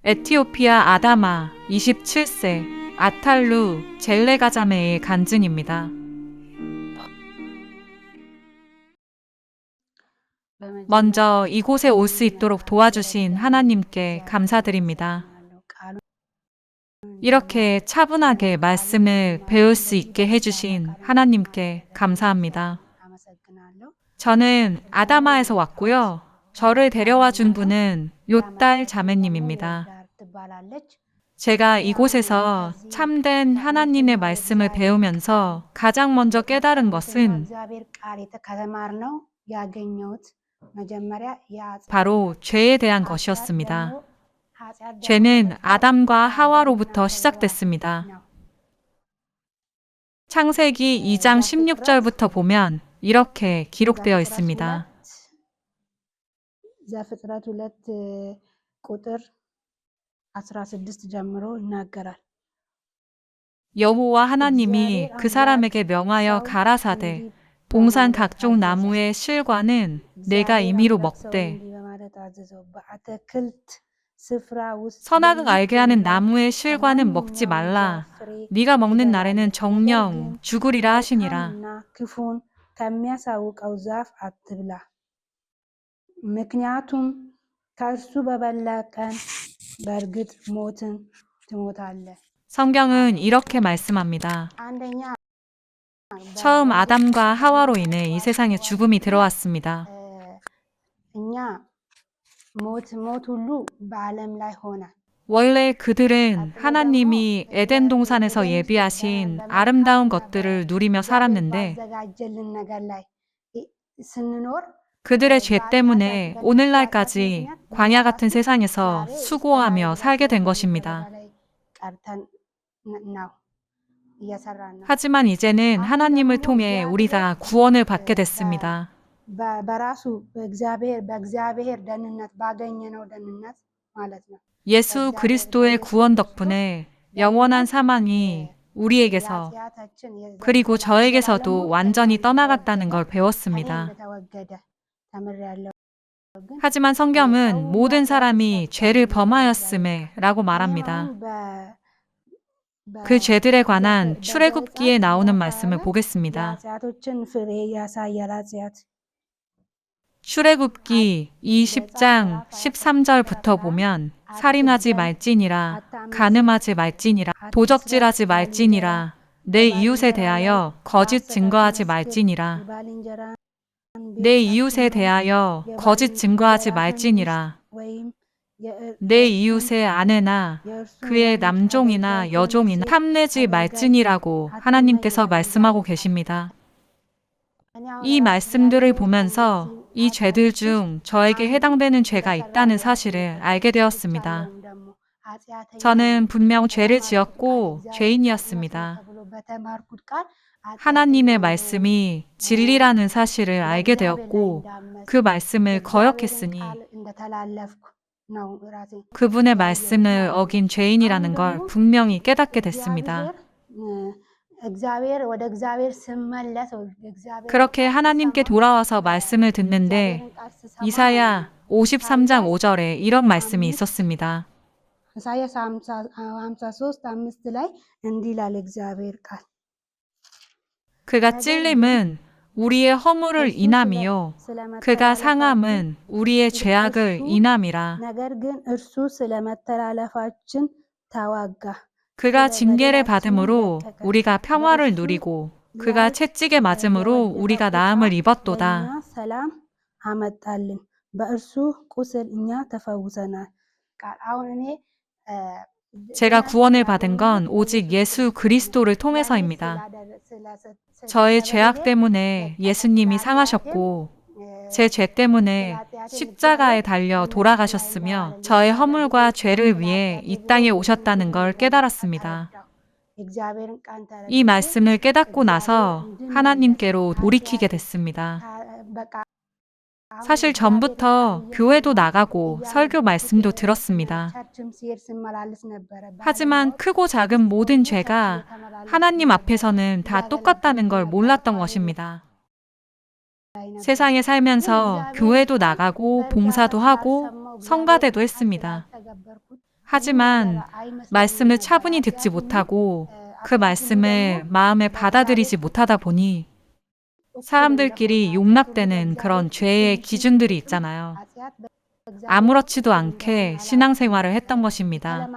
에티오피아 아다마 27세 아탈루 젤레가자메의 간증입니다. 먼저 이곳에 올 수 있도록 도와주신 하나님께 감사드립니다. 이렇게 차분하게 말씀을 배울 수 있게 해주신 하나님께 감사합니다. 저는 아다마에서 왔고요. 저를 데려와 준 분은 요딸 자매님입니다. 제가 이곳에서 참된 하나님의 말씀을 배우면서 가장 먼저 깨달은 것은 바로 죄에 대한 것이었습니다. 죄는 아담과 하와로부터 시작됐습니다. 창세기 2장 16절부터 보면 이렇게 기록되어 있습니다. ዘፍጥረት 2 ቁጥር 16 ጀምሮ ይናገራል. 여호와 하나님이 그 사람에게 명하여 가라사대 동산 각종 나무의 실과는 내가 임의로 먹되 선악을 알게 하는 나무의 실과는 먹지 말라. 네가 먹는 날에는 정령 죽으리라 하시니라. ክፉን ከሚያሳውቀው ዛፍ አትብላ, ምክንያቱም ከእርሱ በበላ ቀን በእርግጥ ሞትን ትሞታለህ. 성경은 이렇게 말씀합니다. 처음 아담과 하와로 인해 이 세상에 죽음이 들어왔습니다. እኛ ሞት ሁሉ በዓለም ላይ ሆነ. 원래 그들은 하나님이 에덴 동산에서 예비하신 아름다운 것들을 누리며 살았는데 그들의 죄 때문에 오늘날까지 광야 같은 세상에서 수고하며 살게 된 것입니다. 하지만 이제는 하나님을 통해 우리가 구원을 받게 됐습니다. 예수 그리스도의 구원 덕분에 영원한 사망이 우리에게서 그리고 저에게서도 완전히 떠나갔다는 걸 배웠습니다. 하지만 성경은 모든 사람이 죄를 범하였음에 라고 말합니다. 그 죄들에 관한 출애굽기에 나오는 말씀을 보겠습니다. 출애굽기 20장 13절부터 보면 살인하지 말지니라, 간음하지 말지니라, 도적질하지 말지니라, 내 이웃에 대하여 거짓 증거하지 말지니라, 내 이웃에 대하여 거짓 증거하지 말지니라, 내 이웃의 아내나 그의 남종이나 여종이나 탐내지 말지니라고 하나님께서 말씀하고 계십니다. 이 말씀들을 보면서 이 죄들 중 저에게 해당되는 죄가 있다는 사실을 알게 되었습니다. 저는 분명 죄를 지었고 죄인이었습니다. 하나님의 말씀이 진리라는 사실을 알게 되었고 그 말씀을 거역했으니 그분의 말씀을 어긴 죄인이라는 걸 분명히 깨닫게 됐습니다. 그렇게 하나님께 돌아와서 말씀을 듣는데 이사야 53장 5절에 이런 말씀이 있었습니다. ኢሳይያስ 53:5 ላይ እንዲህ ይላል እግዚአብሔር ቃል. 그가 찔림은 우리의 허물을 인함이요 그가 상함은 우리의 죄악을 인함이라. ነገር ግን እርሱ ስለ መተላለፋችን ተዋጋ. 그가 징계를 받음으로 우리가 평화를 누리고 그가 채찍에 맞음으로 우리가 나음을 입었도다. ሰላም አመጣልን በእርሱ ቁስል እኛ ተፈውሰናል. አሁን እኔ 제가 구원을 받은 건 오직 예수 그리스도를 통해서입니다. 저의 죄악 때문에 예수님이 상하셨고 제 죄 때문에 십자가에 달려 돌아가셨으며 저의 허물과 죄를 위해 이 땅에 오셨다는 걸 깨달았습니다. 이 말씀을 깨닫고 나서 하나님께로 돌이키게 됐습니다. 사실 전부터 교회도 나가고 설교 말씀도 들었습니다. 하지만 크고 작은 모든 죄가 하나님 앞에서는 다 똑같다는 걸 몰랐던 것입니다. 세상에 살면서 교회도 나가고 봉사도 하고 성가대도 했습니다. 하지만 말씀을 차분히 듣지 못하고 그 말씀을 마음에 받아들이지 못하다 보니 사람들끼리 용납되는 그런 죄의 기준들이 있잖아요. 아무렇지도 않게 신앙생활을 했던 것입니다.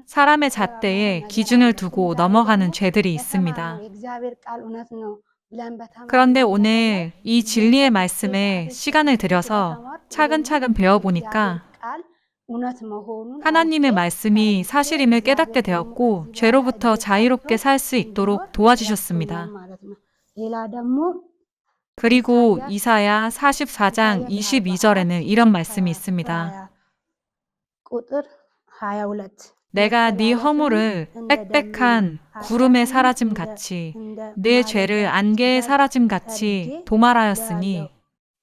사람의 잣대에 기준을 두고 넘어가는 죄들이 있습니다. 그런데 오늘 이 진리의 말씀에 시간을 들여서 차근차근 배워보니까 하나님의 말씀이 사실임을 깨닫게 되었고 죄로부터 자유롭게 살 수 있도록 도와주셨습니다. 그리고 이사야 44장 22절에는 이런 말씀이 있습니다. 내가 네 허물을 빽빽한 구름에 사라짐 같이 네 죄를 안개에 사라짐 같이 도말하였으니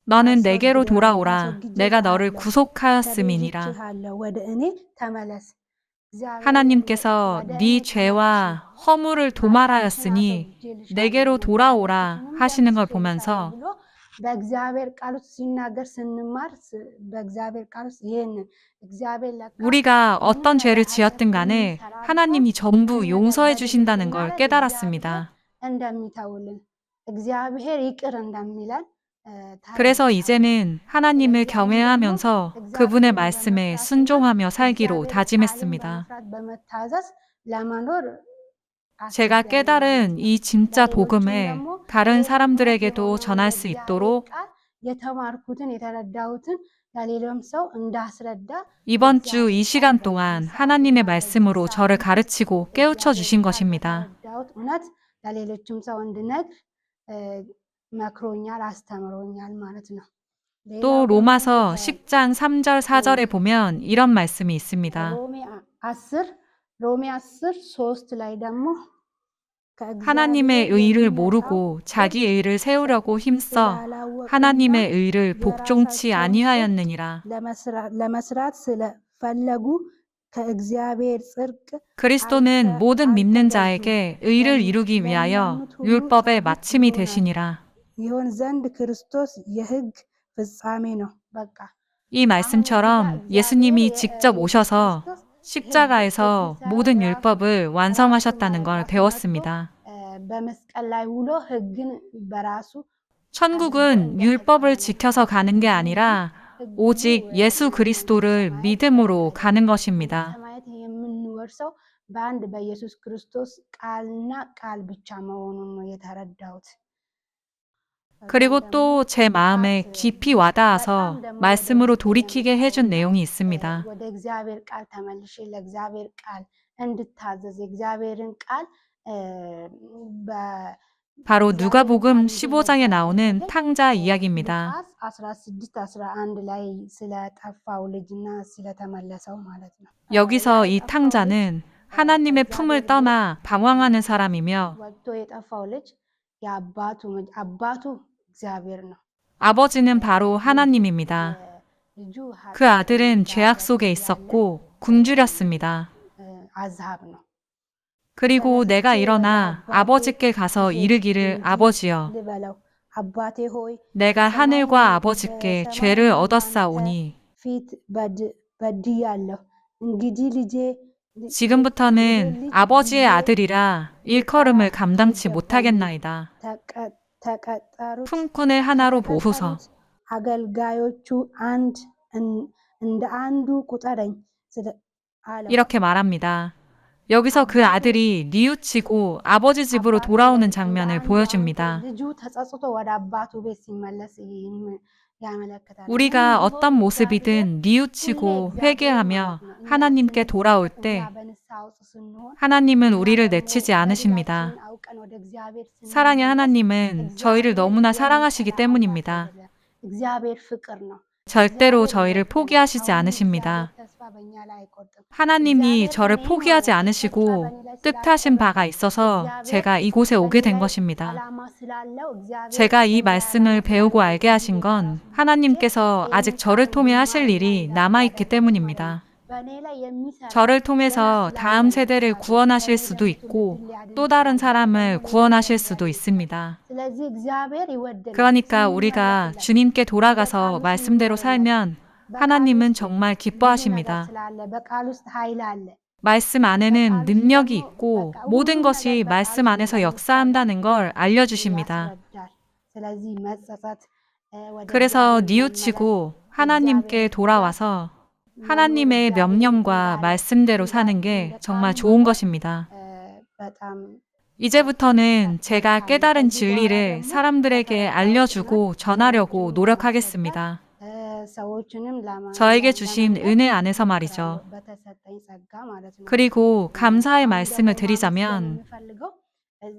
너는 내게로 돌아오라. 내가 너를 구속하였음이니라. 하나님께서 네 죄와 허물을 도말하였으니 내게로 돌아오라 하시는 걸 보면서 우리가 어떤 죄를 지었든 간에 하나님이 전부 용서해 주신다는 걸 깨달았습니다. 그래서 이제는 하나님을 경외하면서 그분의 말씀에 순종하며 살기로 다짐했습니다. 제가 깨달은 이 진짜 복음을 다른 사람들에게도 전할 수 있도록 이번 주 이 시간 동안 하나님의 말씀으로 저를 가르치고 깨우쳐 주신 것입니다. 또 로마서 10장 3절 4절에 보면 이런 말씀이 있습니다. 하나님의 의를 모르고 자기 의를 세우려고 힘써 하나님의 의를 복종치 아니하였느니라. 그리스도는 모든 믿는 자에게 의를 이루기 위하여 율법의 마침이 되시니라. 이 말씀처럼 예수님이 직접 오셔서 십자가에서 모든 율법을 완성하셨다는 걸 배웠습니다. 천국은 율법을 지켜서 가는 게 아니라 오직 예수 그리스도를 믿음으로 가는 것입니다. 그리고 또 제 마음에 깊이 와닿아서 말씀으로 돌이키게 해준 내용이 있습니다. 바로 누가복음 15장에 나오는 탕자 이야기입니다. 여기서 이 탕자는 하나님의 품을 떠나 방황하는 사람이며 아버지는 바로 하나님입니다. 그 아들은 죄악 속에 있었고 굶주렸습니다. 그리고 내가 일어나 아버지께 가서 이르기를 아버지여 내가 하늘과 아버지께 죄를 얻었사오니 지금부터는 아버지의 아들이라 일컬음을 감당치 못하겠나이다. 품꾼을 하나로 보소서. 이렇게 말합니다. 여기서 그 아들이 뉘우치고 아버지 집으로 돌아오는 장면을 보여줍니다. 우리가 어떤 모습이든 뉘우치고 회개하며 하나님께 돌아올 때 하나님은 우리를 내치지 않으십니다. 사랑의 하나님은 저희를 너무나 사랑하시기 때문입니다. 절대로 저희를 포기하시지 않으십니다. 하나님이 저를 포기하지 않으시고 뜻하신 바가 있어서 제가 이곳에 오게 된 것입니다. 제가 이 말씀을 배우고 알게 하신 건 하나님께서 아직 저를 통해 하실 일이 남아있기 때문입니다. 저를 통해서 다음 세대를 구원하실 수도 있고 또 다른 사람을 구원하실 수도 있습니다. 그러니까 우리가 주님께 돌아가서 말씀대로 살면 하나님은 정말 기뻐하십니다. 말씀 안에는 능력이 있고 모든 것이 말씀 안에서 역사한다는 걸 알려주십니다. 그래서 뉘우치고 하나님께 돌아와서 하나님의 명령과 말씀대로 사는 게 정말 좋은 것입니다. 이제부터는 제가 깨달은 진리를 사람들에게 알려주고 전하려고 노력하겠습니다. 저에게 주신 은혜 안에서 말이죠. 그리고 감사의 말씀을 드리자면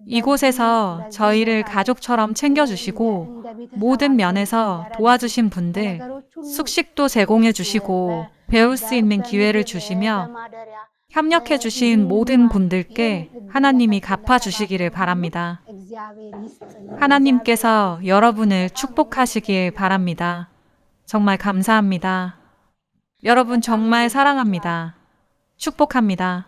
이곳에서 저희를 가족처럼 챙겨주시고 모든 면에서 도와주신 분들, 숙식도 제공해 주시고 배울 수 있는 기회를 주시며 협력해 주신 모든 분들께 하나님이 갚아주시기를 바랍니다. 하나님께서 여러분을 축복하시길 바랍니다. 정말 감사합니다. 여러분 정말 사랑합니다. 축복합니다.